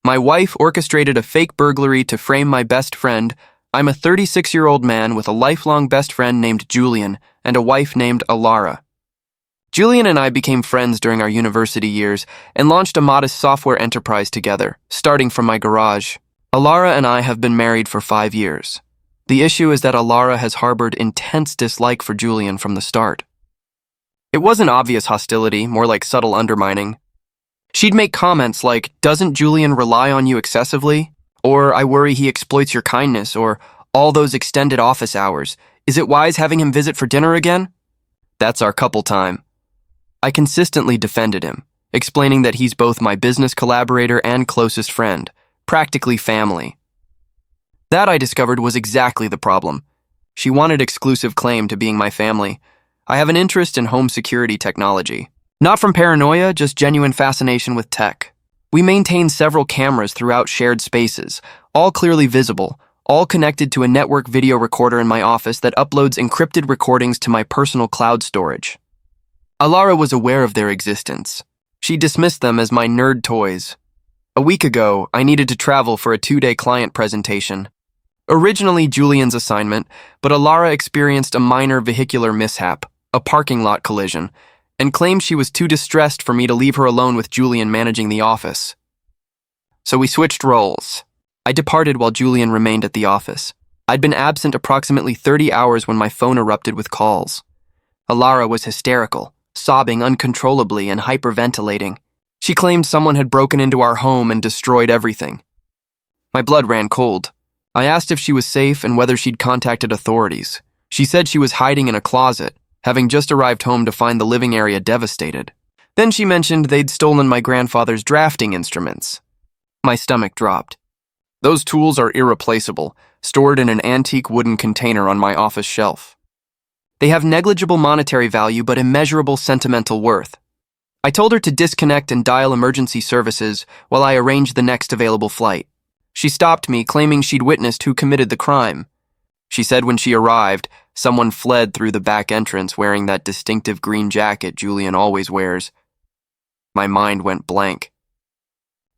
My wife orchestrated a fake burglary to frame my best friend. I'm a 36-year-old man with a lifelong best friend named Julian and a wife named Alara. Julian and I became friends during our university years and launched a modest software enterprise together, starting from my garage. Alara and I have been married for 5 years. The issue is that Alara has harbored intense dislike for Julian from the start. It wasn't obvious hostility, more like subtle undermining. She'd make comments like, "Doesn't Julian rely on you excessively?" Or, "I worry he exploits your kindness," or, "All those extended office hours. Is it wise having him visit for dinner again?" That's our couple time. I consistently defended him, explaining that he's both my business collaborator and closest friend, practically family. That, I discovered, was exactly the problem. She wanted exclusive claim to being my family. I have an interest in home security technology. Not from paranoia, just genuine fascination with tech. We maintain several cameras throughout shared spaces, all clearly visible, all connected to a network video recorder in my office that uploads encrypted recordings to my personal cloud storage. Alara was aware of their existence. She dismissed them as my nerd toys. A week ago, I needed to travel for a 2-day client presentation. Originally Julian's assignment, but Alara experienced a minor vehicular mishap, a parking lot collision, and claimed she was too distressed for me to leave her alone with Julian managing the office. So we switched roles. I departed while Julian remained at the office. I'd been absent approximately 30 hours when my phone erupted with calls. Alara was hysterical, sobbing uncontrollably and hyperventilating. She claimed someone had broken into our home and destroyed everything. My blood ran cold. I asked if she was safe and whether she'd contacted authorities. She said she was hiding in a closet, having just arrived home to find the living area devastated. Then she mentioned they'd stolen my grandfather's drafting instruments. My stomach dropped. Those tools are irreplaceable, stored in an antique wooden container on my office shelf. They have negligible monetary value but immeasurable sentimental worth. I told her to disconnect and dial emergency services while I arranged the next available flight. She stopped me, claiming she'd witnessed who committed the crime. She said when she arrived, someone fled through the back entrance wearing that distinctive green jacket Julian always wears. My mind went blank.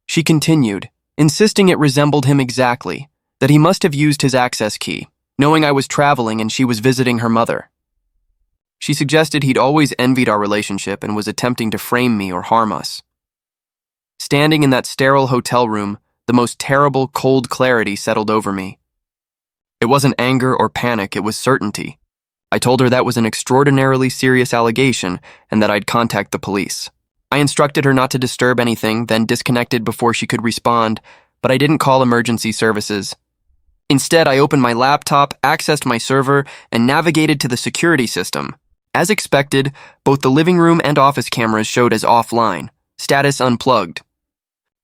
She continued, insisting it resembled him exactly, that he must have used his access key, knowing I was traveling and she was visiting her mother. She suggested he'd always envied our relationship and was attempting to frame me or harm us. Standing in that sterile hotel room, the most terrible, cold clarity settled over me. It wasn't anger or panic, it was certainty. I told her that was an extraordinarily serious allegation and that I'd contact the police. I instructed her not to disturb anything, then disconnected before she could respond, but I didn't call emergency services. Instead, I opened my laptop, accessed my server, and navigated to the security system. As expected, both the living room and office cameras showed as offline, status unplugged.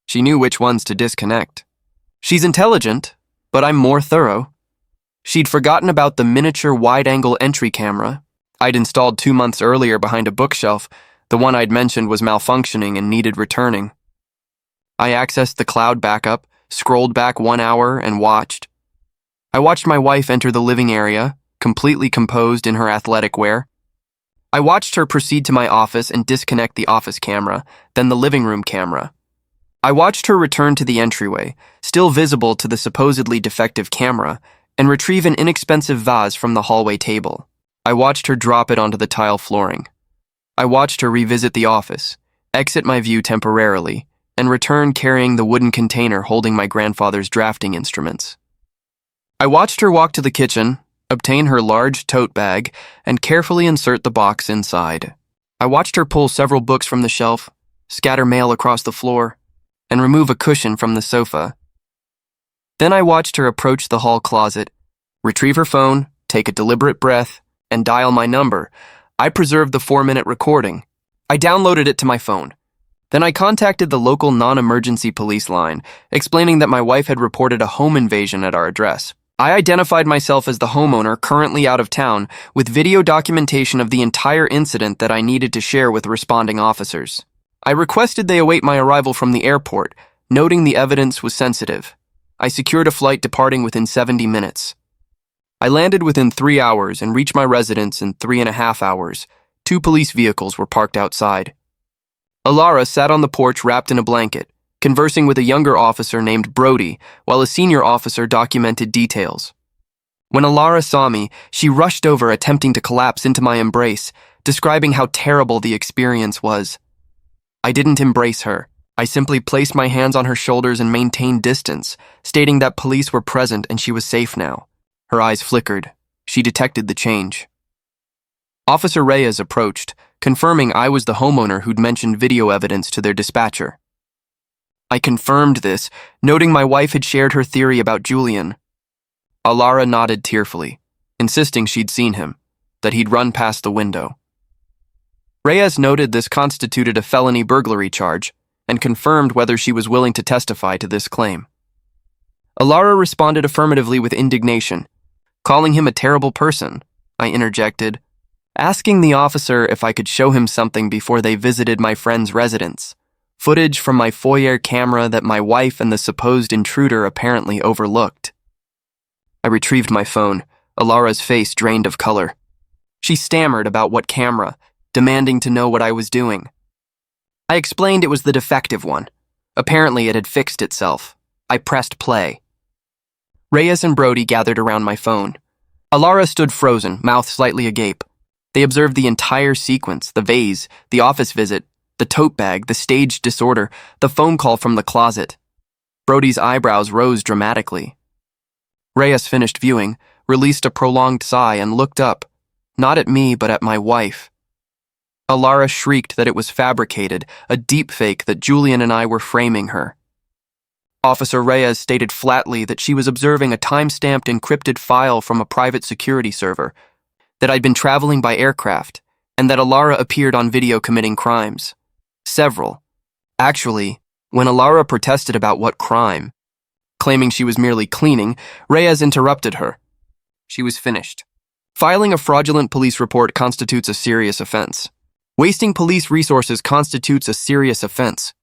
She knew which ones to disconnect. She's intelligent, but I'm more thorough. She'd forgotten about the miniature wide-angle entry camera I'd installed 2 months earlier behind a bookshelf. The one I'd mentioned was malfunctioning and needed returning. I accessed the cloud backup, scrolled back 1 hour, and watched. I watched my wife enter the living area, completely composed in her athletic wear. I watched her proceed to my office and disconnect the office camera, then the living room camera. I watched her return to the entryway, still visible to the supposedly defective camera, and retrieve an inexpensive vase from the hallway table. I watched her drop it onto the tile flooring. I watched her revisit the office, exit my view temporarily, and return carrying the wooden container holding my grandfather's drafting instruments. I watched her walk to the kitchen, obtain her large tote bag, and carefully insert the box inside. I watched her pull several books from the shelf, scatter mail across the floor, and remove a cushion from the sofa. Then I watched her approach the hall closet, retrieve her phone, take a deliberate breath, and dial my number. I preserved the 4-minute recording. I downloaded it to my phone. Then I contacted the local non-emergency police line, explaining that my wife had reported a home invasion at our address. I identified myself as the homeowner currently out of town with video documentation of the entire incident that I needed to share with responding officers. I requested they await my arrival from the airport, noting the evidence was sensitive. I secured a flight departing within 70 minutes. I landed within 3 hours and reached my residence in 3.5 hours. 2 police vehicles were parked outside. Alara sat on the porch wrapped in a blanket, conversing with a younger officer named Brody, while a senior officer documented details. When Alara saw me, she rushed over, attempting to collapse into my embrace, describing how terrible the experience was. I didn't embrace her. I simply placed my hands on her shoulders and maintained distance, stating that police were present and she was safe now. Her eyes flickered. She detected the change. Officer Reyes approached, confirming I was the homeowner who'd mentioned video evidence to their dispatcher. I confirmed this, noting my wife had shared her theory about Julian. Alara nodded tearfully, insisting she'd seen him, that he'd run past the window. Reyes noted this constituted a felony burglary charge and confirmed whether she was willing to testify to this claim. Alara responded affirmatively with indignation. Calling him a terrible person, I interjected, asking the officer if I could show him something before they visited my friend's residence. Footage from my foyer camera that my wife and the supposed intruder apparently overlooked. I retrieved my phone, Alara's face drained of color. She stammered about what camera, demanding to know what I was doing. I explained it was the defective one. Apparently it had fixed itself. I pressed play. Reyes and Brody gathered around my phone. Alara stood frozen, mouth slightly agape. They observed the entire sequence, the vase, the office visit, the tote bag, the staged disorder, the phone call from the closet. Brody's eyebrows rose dramatically. Reyes finished viewing, released a prolonged sigh, and looked up, not at me but at my wife. Alara shrieked that it was fabricated, a deepfake, that Julian and I were framing her. Officer Reyes stated flatly that she was observing a time-stamped encrypted file from a private security server, that I'd been traveling by aircraft, and that Alara appeared on video committing crimes. Several. Actually, when Alara protested about what crime, claiming she was merely cleaning, Reyes interrupted her. She was finished. Filing a fraudulent police report constitutes a serious offense. Wasting police resources constitutes a serious offense.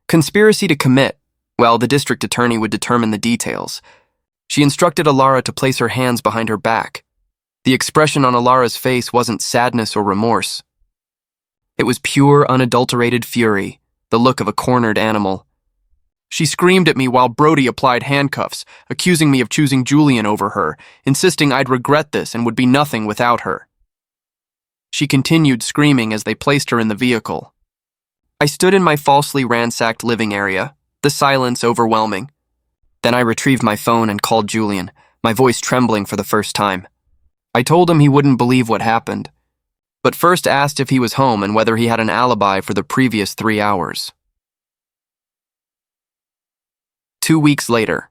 Conspiracy to commit, well, the district attorney would determine the details. She instructed Alara to place her hands behind her back. The expression on Alara's face wasn't sadness or remorse. It was pure, unadulterated fury, the look of a cornered animal. She screamed at me while Brody applied handcuffs, accusing me of choosing Julian over her, insisting I'd regret this and would be nothing without her. She continued screaming as they placed her in the vehicle. I stood in my falsely ransacked living area, the silence overwhelming. Then I retrieved my phone and called Julian, my voice trembling for the first time. I told him he wouldn't believe what happened, but first asked if he was home and whether he had an alibi for the previous 3 hours. 2 weeks later.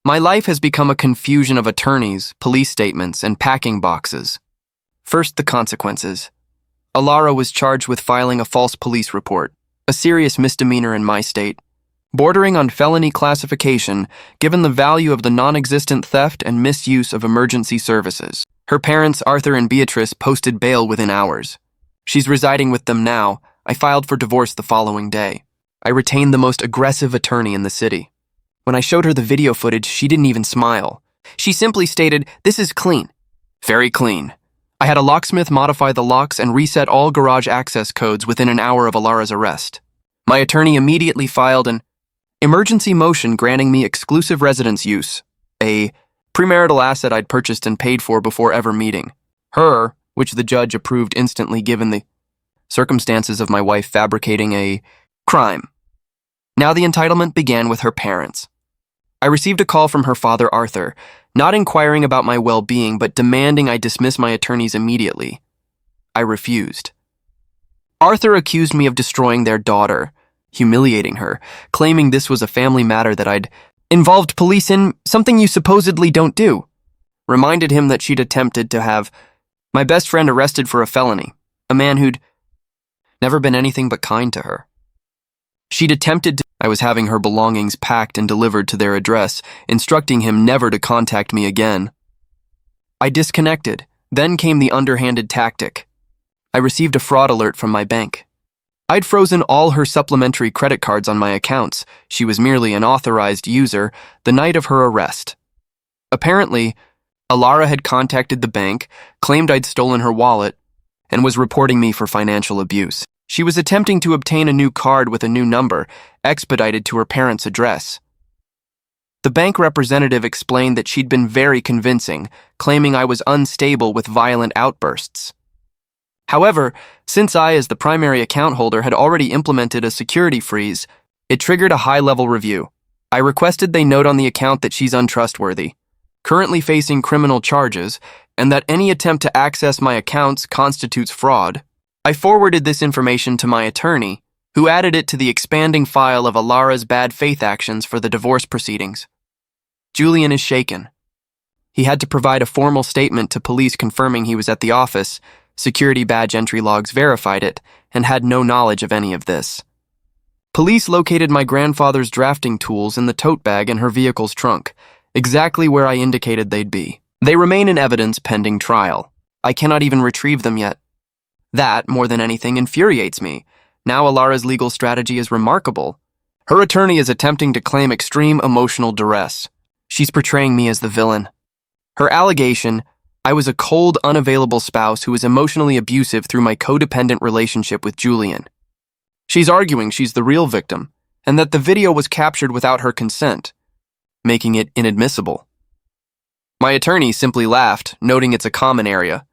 My life has become a confusion of attorneys, police statements, and packing boxes. First, the consequences. Alara was charged with filing a false police report, a serious misdemeanor in my state, bordering on felony classification given the value of the non-existent theft and misuse of emergency services. Her parents, Arthur and Beatrice, posted bail within hours. She's residing with them now. I filed for divorce the following day. I retained the most aggressive attorney in the city. When I showed her the video footage, she didn't even smile. She simply stated, "This is clean." Very clean. I had a locksmith modify the locks and reset all garage access codes within an hour of Alara's arrest. My attorney immediately filed an emergency motion granting me exclusive residence use, a premarital asset I'd purchased and paid for before ever meeting her, which the judge approved instantly given the circumstances of my wife fabricating a crime. Now the entitlement began with her parents. I received a call from her father, Arthur, not inquiring about my well-being, but demanding I dismiss my attorneys immediately. I refused. Arthur accused me of destroying their daughter, humiliating her, claiming this was a family matter that I'd involved police in, something you supposedly don't do. Reminded him that she'd attempted to have my best friend arrested for a felony, a man who'd never been anything but kind to her. She'd attempted to... I was having her belongings packed and delivered to their address, instructing him never to contact me again. I disconnected. Then came the underhanded tactic. I received a fraud alert from my bank. I'd frozen all her supplementary credit cards on my accounts. She was merely an authorized user the night of her arrest. Apparently, Alara had contacted the bank, claimed I'd stolen her wallet, and was reporting me for financial abuse. She was attempting to obtain a new card with a new number, expedited to her parents' address. The bank representative explained that she'd been very convincing, claiming I was unstable with violent outbursts. However, since I, as the primary account holder, had already implemented a security freeze, it triggered a high-level review. I requested they note on the account that she's untrustworthy, currently facing criminal charges, and that any attempt to access my accounts constitutes fraud. I forwarded this information to my attorney, who added it to the expanding file of Alara's bad faith actions for the divorce proceedings. Julian is shaken. He had to provide a formal statement to police confirming he was at the office, security badge entry logs verified it, and had no knowledge of any of this. Police located my grandfather's drafting tools in the tote bag in her vehicle's trunk, exactly where I indicated they'd be. They remain in evidence pending trial. I cannot even retrieve them yet. That, more than anything, infuriates me. Now Alara's legal strategy is remarkable. Her attorney is attempting to claim extreme emotional duress. She's portraying me as the villain. Her allegation, I was a cold, unavailable spouse who was emotionally abusive through my codependent relationship with Julian. She's arguing she's the real victim, and that the video was captured without her consent, making it inadmissible. My attorney simply laughed, noting it's a common area,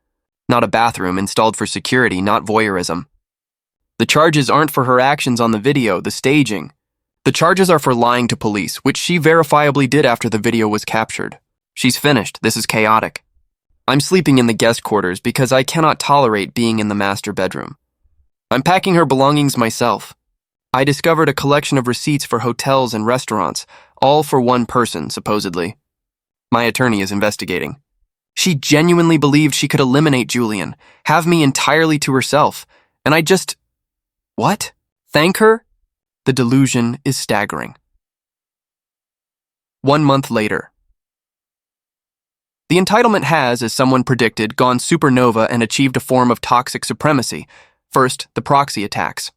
not a bathroom installed for security, not voyeurism. The charges aren't for her actions on the video, the staging. The charges are for lying to police, which she verifiably did after the video was captured. She's finished. This is chaotic. I'm sleeping in the guest quarters because I cannot tolerate being in the master bedroom. I'm packing her belongings myself. I discovered a collection of receipts for hotels and restaurants, all for one person, supposedly. My attorney is investigating. She genuinely believed she could eliminate Julian, have me entirely to herself, and I just... What? Thank her? The delusion is staggering. 1 month later. The entitlement has, as someone predicted, gone supernova and achieved a form of toxic supremacy. First, the proxy attacks.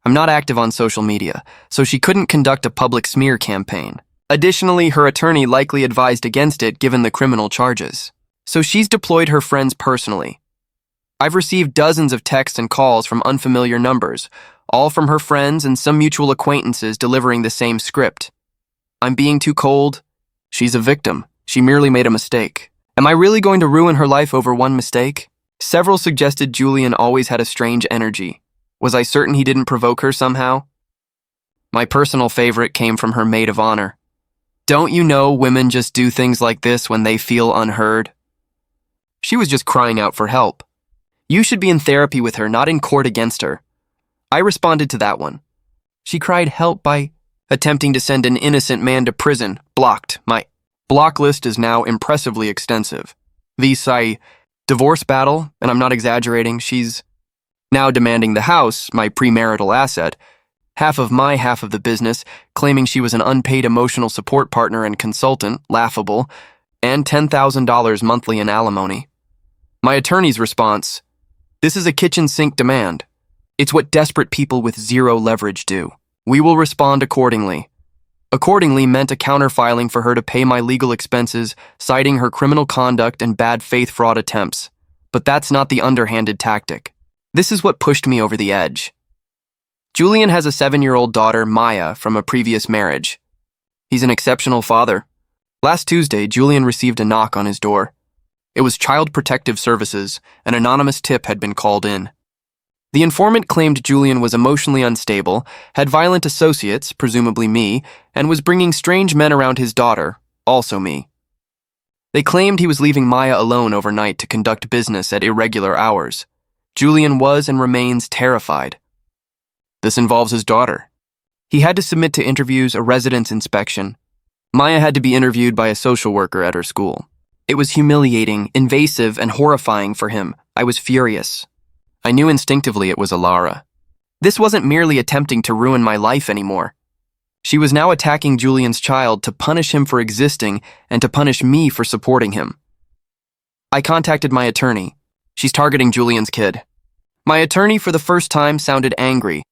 I'm not active on social media, so she couldn't conduct a public smear campaign. Additionally, her attorney likely advised against it given the criminal charges. So she's deployed her friends personally. I've received dozens of texts and calls from unfamiliar numbers, all from her friends and some mutual acquaintances delivering the same script. I'm being too cold. She's a victim. She merely made a mistake. Am I really going to ruin her life over one mistake? Several suggested Julian always had a strange energy. Was I certain he didn't provoke her somehow? My personal favorite came from her maid of honor. Don't you know women just do things like this when they feel unheard? She was just crying out for help. You should be in therapy with her, not in court against her. I responded to that one. She cried help by attempting to send an innocent man to prison. Blocked. My block list is now impressively extensive. The divorce battle, and I'm not exaggerating, she's now demanding the house, my premarital asset, half of my half of the business, claiming she was an unpaid emotional support partner and consultant, laughable, and $10,000 monthly in alimony. My attorney's response, this is a kitchen sink demand. It's what desperate people with zero leverage do. We will respond accordingly. Accordingly meant a counterfiling for her to pay my legal expenses, citing her criminal conduct and bad faith fraud attempts. But that's not the underhanded tactic. This is what pushed me over the edge. Julian has a 7-year-old daughter, Maya, from a previous marriage. He's an exceptional father. Last Tuesday, Julian received a knock on his door. It was Child Protective Services. An anonymous tip had been called in. The informant claimed Julian was emotionally unstable, had violent associates, presumably me, and was bringing strange men around his daughter, also me. They claimed he was leaving Maya alone overnight to conduct business at irregular hours. Julian was and remains terrified. This involves his daughter. He had to submit to interviews, a residence inspection. Maya had to be interviewed by a social worker at her school. It was humiliating, invasive, and horrifying for him. I was furious. I knew instinctively it was Alara. This wasn't merely attempting to ruin my life anymore. She was now attacking Julian's child to punish him for existing and to punish me for supporting him. I contacted my attorney. She's targeting Julian's kid. My attorney for the first time sounded angry.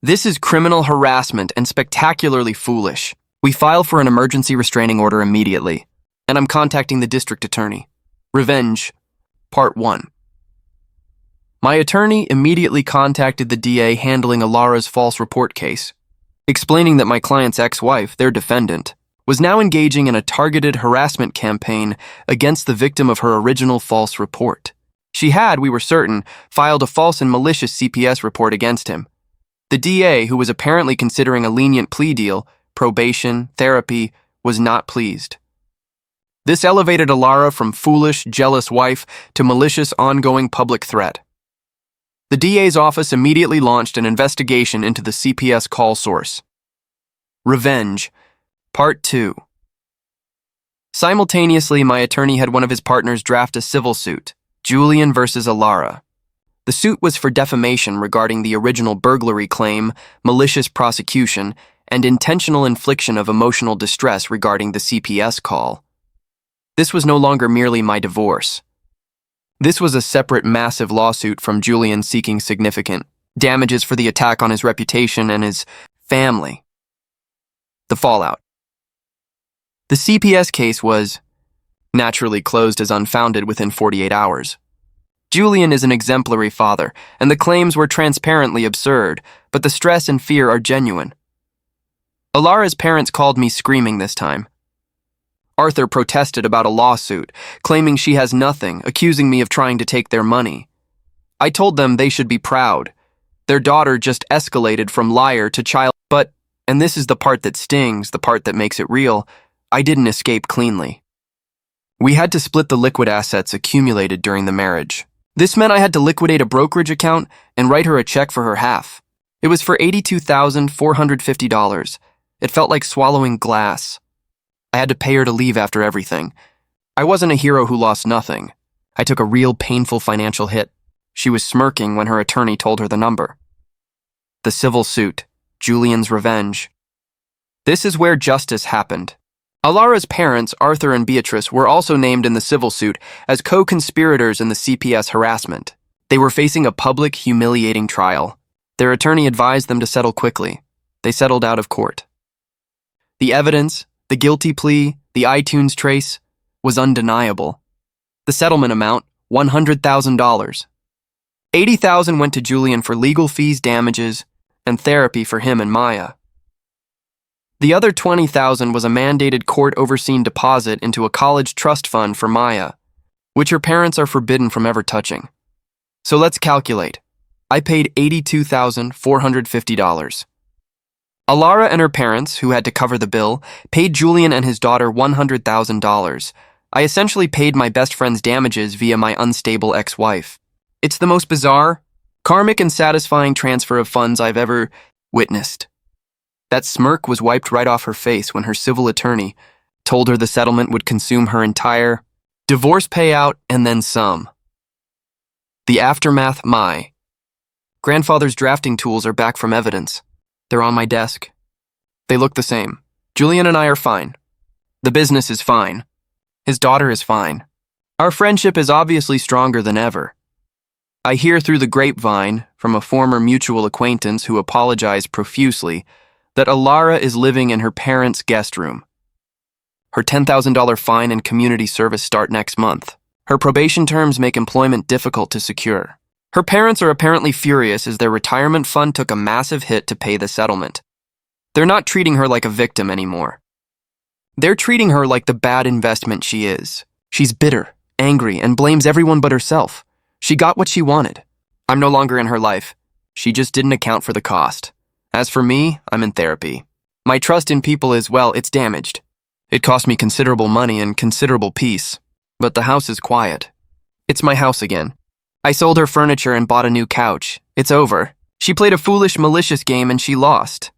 This is criminal harassment and spectacularly foolish. We file for an emergency restraining order immediately. And I'm contacting the district attorney. Revenge, Part 1. My attorney immediately contacted the DA handling Alara's false report case, explaining that my client's ex-wife, their defendant, was now engaging in a targeted harassment campaign against the victim of her original false report. She had, we were certain, filed a false and malicious CPS report against him. The DA, who was apparently considering a lenient plea deal, probation, therapy, was not pleased. This elevated Alara from foolish, jealous wife to malicious, ongoing public threat. The DA's office immediately launched an investigation into the CPS call source. Revenge, Part 2. Simultaneously, my attorney had one of his partners draft a civil suit, Julian versus Alara. The suit was for defamation regarding the original burglary claim, malicious prosecution, and intentional infliction of emotional distress regarding the CPS call. This was no longer merely my divorce. This was a separate massive lawsuit from Julian seeking significant damages for the attack on his reputation and his family. The fallout. The CPS case was naturally closed as unfounded within 48 hours. Julian is an exemplary father, and the claims were transparently absurd, but the stress and fear are genuine. Alara's parents called me screaming this time. Arthur protested about a lawsuit, claiming she has nothing, accusing me of trying to take their money. I told them they should be proud. Their daughter just escalated from liar to child, but, and this is the part that stings, the part that makes it real, I didn't escape cleanly. We had to split the liquid assets accumulated during the marriage. This meant I had to liquidate a brokerage account and write her a check for her half. It was for $82,450. It felt like swallowing glass. I had to pay her to leave after everything. I wasn't a hero who lost nothing. I took a real painful financial hit. She was smirking when her attorney told her the number. The civil suit, Julian's revenge. This is where justice happened. Alara's parents, Arthur and Beatrice, were also named in the civil suit as co-conspirators in the CPS harassment. They were facing a public, humiliating trial. Their attorney advised them to settle quickly. They settled out of court. The evidence, the guilty plea, the iTunes trace, was undeniable. The settlement amount, $100,000. $80,000 went to Julian for legal fees, damages, and therapy for him and Maya. The other $20,000 was a mandated court-overseen deposit into a college trust fund for Maya, which her parents are forbidden from ever touching. So let's calculate. I paid $82,450. Alara and her parents, who had to cover the bill, paid Julian and his daughter $100,000. I essentially paid my best friend's damages via my unstable ex-wife. It's the most bizarre, karmic and satisfying transfer of funds I've ever witnessed. That smirk was wiped right off her face when her civil attorney told her the settlement would consume her entire divorce payout and then some. The aftermath, my grandfather's drafting tools are back from evidence. They're on my desk. They look the same. Julian and I are fine. The business is fine. His daughter is fine. Our friendship is obviously stronger than ever. I hear through the grapevine from a former mutual acquaintance who apologized profusely that Alara is living in her parents' guest room. Her $10,000 fine and community service start next month. Her probation terms make employment difficult to secure. Her parents are apparently furious as their retirement fund took a massive hit to pay the settlement. They're not treating her like a victim anymore. They're treating her like the bad investment she is. She's bitter, angry, and blames everyone but herself. She got what she wanted. I'm no longer in her life. She just didn't account for the cost. As for me, I'm in therapy. My trust in people is, well, it's damaged. It cost me considerable money and considerable peace. But the house is quiet. It's my house again. I sold her furniture and bought a new couch. It's over. She played a foolish, malicious game and she lost.